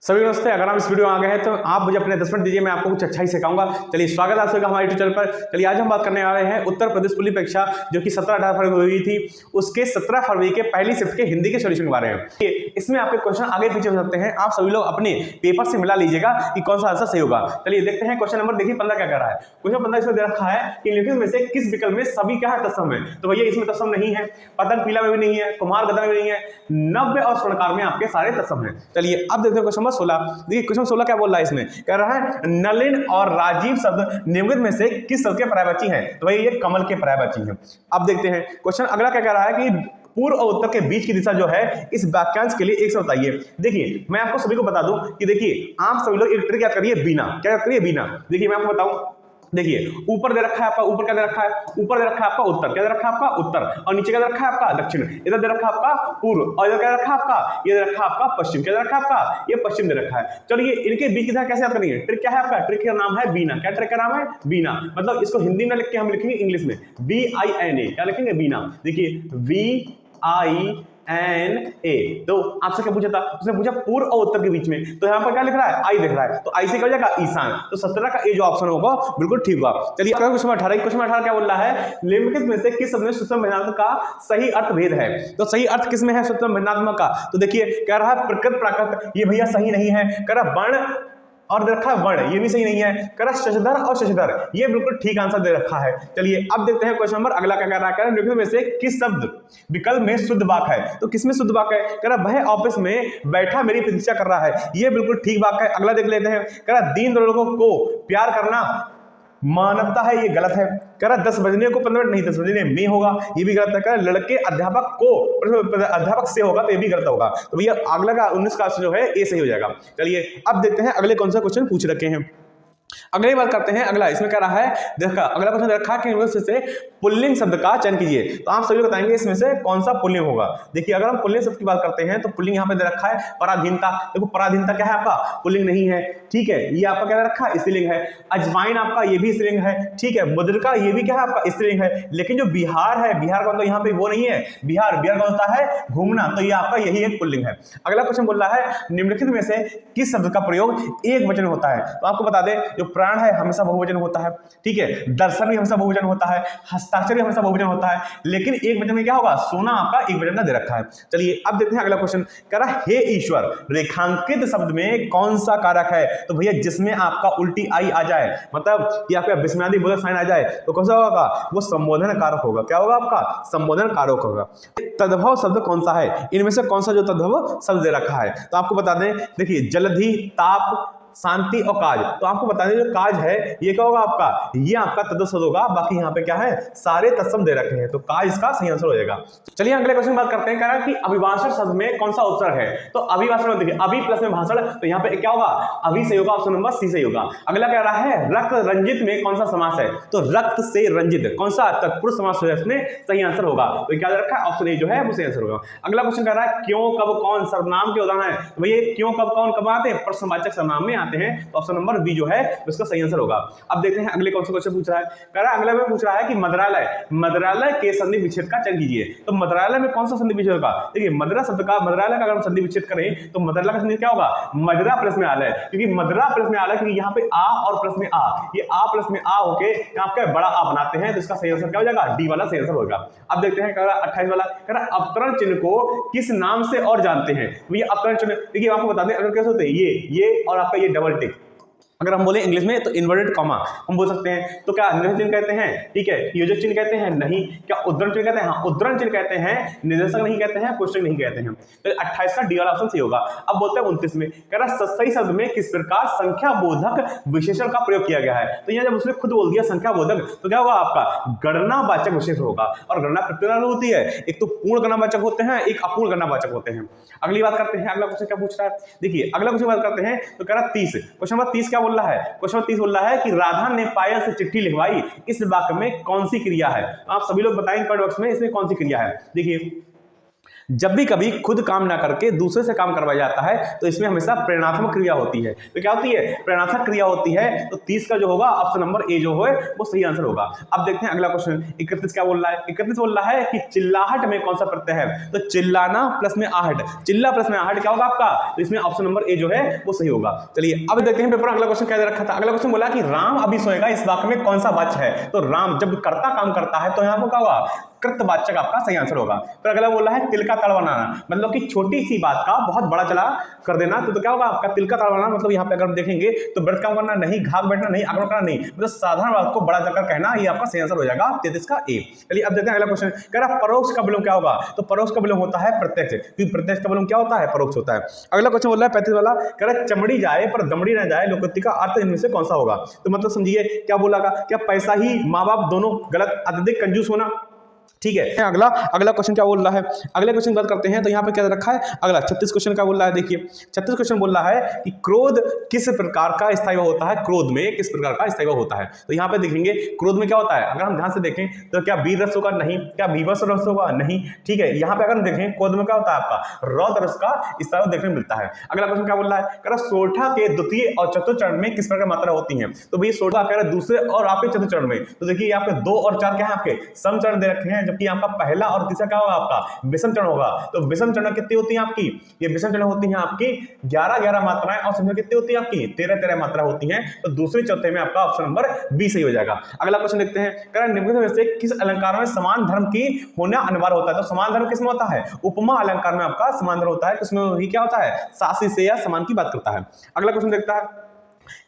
सभी नमस्ते। अगर आप इस वीडियो में आ गए हैं तो आप मुझे अपने 10 मिनट दीजिए, मैं आपको कुछ अच्छा ही सिखाऊंगा। चलिए स्वागत है आप सभी का हमारे यूट्यूब चैनल पर। चलिए आज हम बात करने वाले हैं उत्तर प्रदेश पुलिस परीक्षा जो कि 17-18 फरवरी को हुई थी, उसके 17 फरवरी के पहली शिफ्ट के हिंदी के सोल्यूशन के बारे में। इसमें आपके क्वेश्चन आगे पीछे हो सकते हैं, आप सभी लोग अपने पेपर से मिला लीजिएगा कि कौन सा आंसर सही होगा। चलिए देखते हैं क्वेश्चन नंबर, देखिए 15 क्या कह रहा है। क्वेश्चन 15 इसमें दे रखा है कि निम्नलिखित में से किस विकल्प में सभी क्या है तत्सम है। तो भैया इसमें तत्सम नहीं है, पतंग पीला में भी नहीं है, कुम्हार गदा में भी नहीं है, नव्य और स्वर्णकार में आपके सारे तत्सम है। चलिए अब देखते हैं क्वेश्चन नंबर 16। देखिए क्वेश्चन 16 क्या बोल रहा है, इसमें कह रहा है नलिन और राजीव शब्द निम्नलिखित में से किस शब्द के पर्यायवाची हैं। तो भाई ये कमल के पर्यायवाची हैं। अब देखते हैं क्वेश्चन अगला क्या कह रहा है कि पूर्व और उत्तर के बीच की दिशा जो है इस वाक्यांश के लिए एक से बताइए। देखिए मैं आपको सभी को बता दूं कि देखिए आप सभी लोग एक ट्रिक क्या करिए, बिना क्या करिए बिना। देखिए मैं आपको बताऊं, देखिए ऊपर दे रखा है आपका, ऊपर क्या दे रखा है, ऊपर दे रखा है आपका उत्तर, क्या दे रखा है आपका उत्तर, और नीचे क्या दे रखा है आपका दक्षिण, इधर दे रखा है आपका पूर्व, और इधर क्या दे रखा है आपका, ये दे रखा है आपका पश्चिम, क्या दे रखा है आपका, ये पश्चिम दे रखा है। चलिए इनके बीच की दिशा कैसे याद करनी है, ट्रिक क्या है आपका, ट्रिक का नाम है बीना। क्या ट्रिक का नाम है, बीना। मतलब इसको हिंदी में लिख के हम लिखेंगे इंग्लिश में BINA, क्या लिखेंगे बीना। देखिए VINA। तो आपसे क्या पूछा था, उसने पूछा पूर्व और उत्तर के बीच में, तो यहाँ पर क्या लिख रहा है, आई दिख रहा है, तो आई से क्या हो जाएगा ईशान। तो 17 का ये जो ऑप्शन होगा बिल्कुल ठीक होगा। चलिए क्वेश्चन 18, क्वेश्चन 18 क्या बोल रहा है, निम्नलिखित में से किस शब्द में सूत्रम भिन्नात्मक का सही अर्थ भेद है। तो सही अर्थ किसमें है सूत्रम भिन्नात्मक का, तो देखिए कह रहा है प्रकृत प्राकृत, ये भैया सही नहीं है। कह रहा वर्ण और दे रखा है वर्ण, ये भी सही नहीं है। कह रहा शशधर और शशधर, ये बिल्कुल ठीक आंसर दे रखा है। चलिए अब देखते हैं क्वेश्चन नंबर अगला क्या कह रहा है, निम्नलिखित में से किस शब्द विकल्प में शुद्ध वाक्य है। तो किसमें शुद्ध वाक्य है, कह रहा वह ऑफिस में बैठा मेरी प्रतीक्षा कर रहा है, ये बिल्कुल ठीक वाक्य है। अगला देख लेते हैं, कह रहा दीन लोगों को प्यार करना मानवता है, ये गलत है। कह रहा 10 बजने को 15 मिनट नहीं 10 बजने में होगा, ये भी गलत है। कह रहा लड़के अध्यापक को अध्यापक से होगा, तो ये भी गलत होगा। तो भैया अगला का 19 का जो है ये सही हो जाएगा। चलिए अब देखते हैं अगले कौन सा क्वेश्चन पूछ रखे हैं। अगली बात करते हैं, अगला इसमें क्या रहा है, देखा अगला क्वेश्चन रखा है कि इनमें से पुल्लिंग शब्द का चयन कीजिए। तो आप सभी बताएंगे इसमें से कौन सा पुल्लिंग होगा। देखिए अगर हम पुल्लिंग शब्द की बात करते हैं तो पुल्लिंग यहाँ पे दे रखा है पराधीनता। देखो पराधीनता क्या है आपका, पुल्लिंग नहीं है, ठीक है। ये आपका क्या दे रखा है, स्त्रीलिंग है। अजवाइन आपका ये भी स्त्रीलिंग है, ठीक है। मुद्रिका ये भी क्या है आपका स्त्रीलिंग है। लेकिन जो बिहार है, बिहार का मतलब यहाँ पे वो नहीं है, बिहार बिहार का होता है घूमना, तो ये आपका यही एक पुल्लिंग है। अगला क्वेश्चन बोल रहा है निम्नलिखित में से किस शब्द का प्रयोग एक वचन होता है। तो आपको बता दें जो प्राण है हमेशा बहुवचन होता है, ठीक है। दर्शन भी हमेशा बहुवचन होता है, हस्ताक्षर भी हमेशा बहुवचन होता है, लेकिन एक वचन में क्या होगा, सोना आपका एक वचन का दे रखा है। चलिए अब देखते हैं अगला क्वेश्चन, कह रहा हे ईश्वर रेखांकित शब्द में कौन सा कारक है। तो भैया जिसमें आपका उल्टी आई आ जाए, मतलब कि आपका विस्मयादि बोधक साइन आ जाए, तो कौन सा होगा, वो संबोधन कारक होगा। क्या होगा आपका, संबोधन कारक होगा। तद्भव शब्द कौन सा है, इनमें से कौन सा जो तद्भव शब्द दे रखा है। तो आपको बता दें, देखिए जलधि, ताप, शांति और काज। तो आपको बता दें जो काज है ये क्या होगा आपका, ये आपका तद्भव शब्द होगा। बाकी यहाँ पे क्या है, सारे तत्सम दे रखे हैं, तो काज इसका सही आंसर हो जाएगा। चलिए अगले क्वेश्चन बात करते हैं, कह रहा है कि अभिभाषण शब्द में कौन सा उपसर्ग है। तो अभिभाषण में देखिए अभि प्लस में भाषण, तो यहाँ पे क्या होगा, अभि सही होगा, ऑप्शन नंबर सी सही होगा। अगला कह रहा है रक्त रंजित में कौन सा समास है। तो रक्त से रंजित कौन सा तत्पुरुष समास है, इसमें सही आंसर होगा। तो क्या दे रखा है, ऑप्शन ए जो है वो सही आंसर होगा। अगला क्वेश्चन कह रहा है क्यों कब कौन सर्वनाम के उदाहरण है। तो भैया क्यों कब कौन कब आते हैं, प्रश्नवाचक सर्वनाम में आते हैं, तो ऑप्शन नंबर बी जो है उसका सही आंसर होगा। अब देखते हैं अगले कौन सा क्वेश्चन पूछ रहा है, कह रहा है अगला में पूछ रहा है कि मद्रालय के संधि विच्छेद का चयन कीजिए। तो मद्रालय में कौन सा संधि विच्छेद होगा। देखिए मद्रा शब्द का, मद्रालय का अगर हम संधि विच्छेद करें तो मद्रालय का संधि क्या होगा, मद्रा प्लस में आलय। क्योंकि मद्रा प्लस में आलय, क्योंकि यहाँ पे आ और प्लस में आ, ये आ प्लस में आ होके आपका बड़ा आ बनाते हैं, तो इसका सही आंसर क्या हो जाएगा, डी वाला सही आंसर होगा। अब देखते हैं 28 वाला, कह रहा है अवतरण चिन्ह को किस नाम से और जानते हैं। ये अवतरण चिन्ह देखिए आपको बता दें, अगर कैसे होते हैं ये और आपका ये डबल टिक, अगर हम बोले इंग्लिश में तो इन्वर्टेड कॉमा हम बोल सकते हैं। तो क्या निर्देशक चिन्ह कहते हैं, ठीक है। योजक चिन्ह कहते हैं, नहीं। क्या उद्धरण चिन्ह कहते हैं, हाँ उद्धरण चिन्ह कहते हैं, निर्देशक नहीं कहते हैं, पुस्तक नहीं कहते हैं। तो 28 का डी वाला ऑप्शन सही होगा। अब बोलते हैं 29 में, कह रहा सही शब्द में किस प्रकार संख्या बोधक विशेषण का प्रयोग किया गया है। तो यहाँ जब उसने खुद बोल दिया संख्या बोधक, तो क्या होगा आपका गणनावाचक विशेषण होगा। और गणना प्रक्रिया होती है, एक तो पूर्ण गणनावाचक होते हैं, एक अपूर्ण गणनावाचक होते हैं। अगली बात करते हैं, अगला क्वेश्चन क्या पूछ रहा है, देखिए अगला क्वेश्चन बात करते हैं, तो कह रहा 30 क्वेश्चन नंबर 30 क्या बोल रहा है, क्वेश्चन 30 बोल रहा है कि राधा ने पायल से चिट्ठी लिखवाई, इस वाक्य में कौन सी क्रिया है। आप सभी लोग बताएं कमेंट बॉक्स में इसमें कौन सी क्रिया है। देखिए जब भी कभी खुद काम ना करके दूसरे से काम करवाया जाता है तो इसमें हमेशा प्रेरणात्मक क्रिया होती है। तो क्या होती है? प्रेरणात्मक क्रिया होती है। तो 30 का जो होगा ऑप्शन नंबर ए जो है वो सही आंसर होगा। अब देखते हैं अगला क्वेश्चन। 31 क्या बोल रहा है? 31 बोल रहा है कि चिल्लाहट में कौन सा प्रत्यय है? तो चिल्लाना प्लस में आहट, चिल्ला प्लस में आहट क्या होगा आपका? तो इसमें ऑप्शन नंबर ए जो है वो सही होगा। चलिए अब देखते हैं पेपर अगला क्वेश्चन क्या दे रखा था। अगला क्वेश्चन बोला कि राम अभी सोएगा, इस वाक्य में कौन सा वाच्य है? तो राम जब कर्ता काम करता है तो यहाँ पर क्या होगा? कृतवाचक आपका सही आंसर होगा। फिर अगला बोला है तिल का तड़ बनाना, मतलब कि छोटी सी बात का बहुत बड़ा चला कर देना। तो क्या होगा आपका? तिल का तड़ बनाना मतलब यहाँ पे अगर हम देखेंगे तो व्रत काम करना नहीं, घाघ बैठना नहीं, आक्रमण करना नहीं, मतलब साधारण बात को बड़ा चक्कर कहना, ये आपका सही आंसर हो जाएगा 33 का ए। चलिए अब देखते हैं अगला क्वेश्चन। कह रहा परोक्ष का विलोम क्या होगा? तो परोक्ष का विलोम होता है प्रत्यक्ष, क्योंकि प्रत्यक्ष का विलोम क्या होता है? परोक्ष होता है। अगला क्वेश्चन बोल रहा है 35 वाला, कह रहा चमड़ी जाए पर दमड़ी ना जाए, लोकोक्ति का अर्थ इनमें से कौन सा होगा? तो मतलब समझिए क्या बोला? क्या पैसा ही माँ बाप दोनों गलत, अत्यधिक कंजूस होना, ठीक है। अगला क्वेश्चन क्या बोल रहा है? अगले क्वेश्चन बात करते हैं। तो यहाँ पे क्या रखा है? अगला 36 क्वेश्चन क्या बोल रहा है? देखिए 36 क्वेश्चन बोल रहा है कि क्रोध किस प्रकार का स्थायी होता है? क्रोध में किस प्रकार का स्थायी होता है? तो यहाँ पे देखेंगे क्रोध में क्या होता है, अगर हम ध्यान से देखें तो क्या वीर रस होगा? नहीं। क्या भीभत्स रस होगा? नहीं। ठीक है, यहाँ पे अगर हम देखें क्रोध में क्या होता है आपका? रौद्र रस का स्थायी देखने मिलता है। अगला क्वेश्चन क्या बोल रहा है? कह रहा सोठा के द्वितीय और चतुर्थ चरण में किस प्रकार की मात्रा होती है? तो भाई सोठा कह रहा दूसरे और आपके चतुर्थ चरण में, तो देखिए आपके 2 और 4 क्या है? आपके सम चरण दे रखे हैं, जबकि आपका पहला और तीसरा क्या होगा? आपका विषम चरण होगा। तो विषम चरण कितनी होती है आपकी? ये विषम चरण होती है आपकी 11 मात्राएं, और समझो कितनी होती है आपकी? 13 मात्रा होती है। तो दूसरे चौथे में आपका ऑप्शन नंबर बी सही हो जाएगा। अगला क्वेश्चन देखते हैं। कह रहा निम्नलिखित में से किस अलंकार में समान धर्म की होना अनिवार्य होता है? तो समान धर्म किसमें होता है? उपमा अलंकार में आपका समान धर्म होता है। किसमें ही क्या होता है? सासी से या समान की बात करता है। अगला क्वेश्चन देखता है,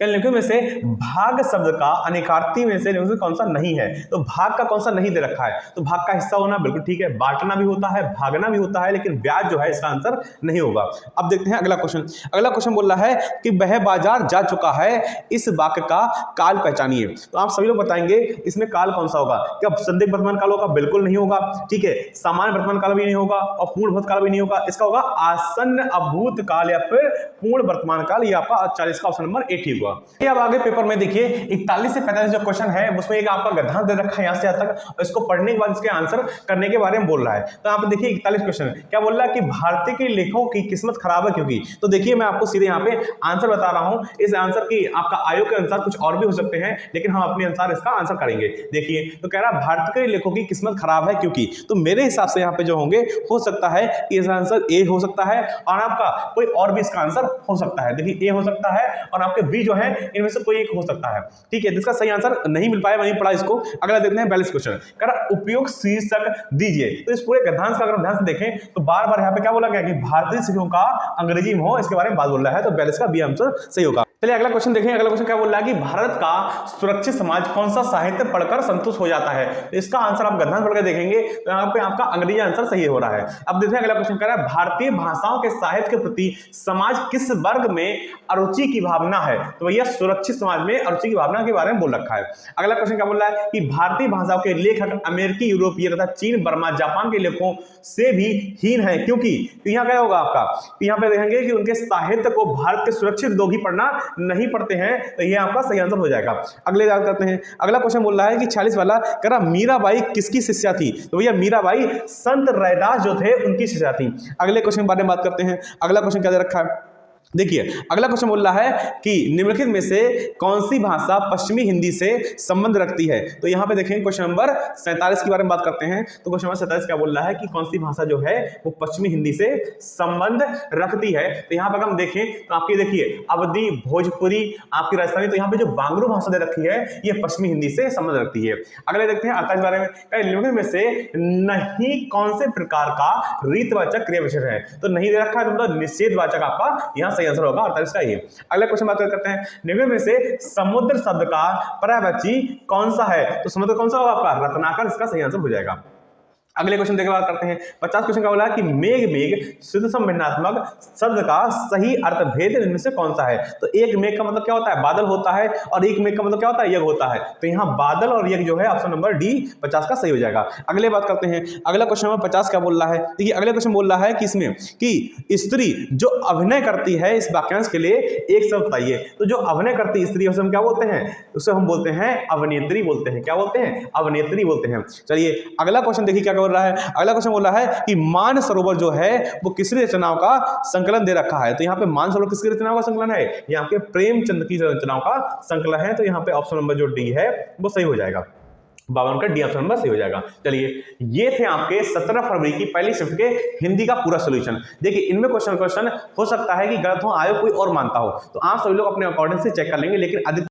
निम्नलिखित में से भाग शब्द का अनेकार्थी में से निम्नलिखित कौन सा नहीं है? तो भाग का कौन सा नहीं दे रखा है? तो भाग का हिस्सा होना बिल्कुल ठीक है, बांटना भी होता है, भागना भी होता है, लेकिन ब्याज जो है इसका आंसर नहीं होगा। अब देखते हैं अगला क्वेश्चन। अगला क्वेश्चन बोल रहा है कि वह बाजार जा चुका है, इस वाक्य का काल पहचानिए। तो आप सभी लोग बताएंगे इसमें काल कौन सा होगा? क्या संदिग्ध वर्तमान काल होगा? बिल्कुल नहीं होगा। ठीक है, सामान्य वर्तमान काल भी नहीं होगा और पूर्ण भूत काल भी नहीं होगा। इसका होगा आसन्न अभूत काल या फिर पूर्ण वर्तमान काल। ये आपका 40 का ऑप्शन नंबर 8 हुआ। अब आगे पेपर में देखिए 41 से 45 जो क्वेश्चन है उसमें एक आपका गद्यांश दे रखा है यहाँ से यहाँ तक, और इसको पढ़ने के बाद इसके आंसर करने के बारे में बोल रहा है। तो यहाँ पे देखिए 41 क्वेश्चन क्या बोल रहा है कि भारतीय के लेखकों की किस्मत खराब है क्योंकि। तो देखिए मैं आपको सीधे यहाँ पे आंसर बता रहा हूँ। इस आंसर की आपका आयोग के अनुसार कुछ और भी हो सकते हैं, लेकिन हम अपने अनुसार इसका आंसर करेंगे। देखिए तो कह रहा भारतीय के लेखकों की किस्मत खराब है क्योंकि, तो मेरे हिसाब से यहाँ पे जो होंगे हो सकता है कि इसका आंसर ए हो सकता है, और आपका कोई और भी इसका आंसर हो सकता है। देखिए ए हो सकता है और आपके बी जो है इनमें से कोई एक हो सकता है। ठीक है, जिसका सही आंसर नहीं मिल पाया वहीं पढ़ा इसको। अगला देखते हैं 42 क्वेश्चन। कह उपयुक्त शीर्षक दीजिए। तो इस पूरे गद्यांश का अगर ध्यान से देखें तो बार बार यहाँ पे क्या बोला गया कि भारतीय शिक्षकों का अंग्रेजी में हो, इसके बारे में बात बोल रहा है। तो 42 का बी आंसर सही होगा। चलिए अगला क्वेश्चन देखें। अगला क्वेश्चन क्या बोल रहा है कि भारत का सुरक्षित समाज कौन सा साहित्य पढ़कर संतुष्ट हो जाता है? तो इसका आंसर आप गद्यांश पढ़कर देखेंगे तो यहाँ पे आपका अंग्रेजी आंसर सही हो रहा है। अब देखते हैं अगला क्वेश्चन कह रहा है भारतीय भाषाओं के साहित्य के प्रति समाज किस वर्ग में अरुचि की भावना है? तो भैया सुरक्षित समाज में अरुचि की भावना के बारे में बोल रखा है। अगला क्वेश्चन क्या बोल रहा है कि भारतीय भाषाओं के लेखक अमेरिकी, यूरोपीय तथा चीन, बर्मा, जापान के लेखकों से भी हीन है क्योंकि। तो यहाँ क्या होगा आपका? यहाँ पे देखेंगे कि उनके साहित्य को भारत के सुरक्षित लोग ही पढ़ना नहीं पढ़ते हैं। तो ये आपका सही आंसर हो जाएगा। अगले बात करते हैं। अगला क्वेश्चन बोल रहा है कि 46 वाला कह रहा मीराबाई किसकी शिष्या थी? तो भैया मीराबाई संत रैदास जो थे उनकी शिष्या थी। अगले क्वेश्चन के बारे में बात करते हैं। अगला क्वेश्चन क्या दे रखा है? देखिए अगला क्वेश्चन बोल रहा है कि निम्नलिखित में से कौन सी भाषा पश्चिमी हिंदी से संबंध रखती है? तो यहाँ पे देखें क्वेश्चन नंबर 47 के बारे में बात करते हैं। तो क्वेश्चन नंबर 47 क्या बोल रहा है कि कौन सी भाषा जो है वो पश्चिमी हिंदी से संबंध रखती है? तो यहाँ पर हम देखें तो आपकी देखिए अवधी, भोजपुरी, आपकी राजस्थानी, तो यहाँ पे जो बांग्लू भाषा दे रखी है ये पश्चिमी हिंदी से संबंध रखती है। अगले देखते हैं 48 बारे में। निम्नलिखित में से नहीं कौन से प्रकार का रीतवाचक क्रिया विशेषण है? तो नहीं दे रखा है, मतलब निषेधवाचक आपका यहाँ सही आंसर होगा 48 का ये। अगला क्वेश्चन बात करते हैं। निम्न में से समुद्र शब्द का पर्यायवाची कौन सा है? तो समुद्र कौन सा होगा आपका? रत्नाकर, इसका सही आंसर हो जाएगा। अगले क्वेश्चन देखने बात करते हैं। 50 क्वेश्चन का बोला कि मेघ मेघ शुद्ध संभिन्नात्मक शब्द का सही अर्थ भेद इनमें से कौन सा है? तो एक मेघ का मतलब क्या होता है? बादल होता है, और एक मेघ का मतलब क्या होता है? यज्ञ होता है। तो यहाँ बादल और यज्ञ जो है ऑप्शन नंबर डी 50 का सही हो जाएगा। अगले बात करते हैं। अगला क्वेश्चन नंबर 50 क्या बोल रहा है? देखिए अगले क्वेश्चन बोल रहा है कि इसमें कि स्त्री जो अभिनय करती है, इस वाक्यांश के लिए एक शब्द बताइए। तो जो अभिनय करती स्त्री उसे हम क्या बोलते हैं? उसे हम बोलते हैं अभिनेत्री बोलते हैं। क्या बोलते हैं? अभिनेत्री बोलते हैं। चलिए अगला क्वेश्चन देखिए क्या बोल बोल रहा है। अगला क्वेश्चन बोल रहा है कि मानसरोवर जो है वो किसकी रचनाओं का संकलन दे रखा है। तो यहाँ पे मानसरोवर किसकी रचनाओं का संकलन है, यहाँ पे प्रेमचंद की रचनाओं का संकलन है। तो यहाँ पे ऑप्शन नंबर जो डी है वो सही हो जाएगा, 52 का डी ऑप्शन नंबर सही हो जाएगा। चलिए, ये थे आपके 17 फरवरी की पहली शिफ्ट के हिंदी का पूरा सोल्यूशन। देखिए, इनमें क्वेश्चन हो सकता है कि गलत हो, आयोग कोई और मानता हो, तो आप सभी लोग अपने अकॉर्डिंग से चेक कर लेंगे, लेकिन अधिक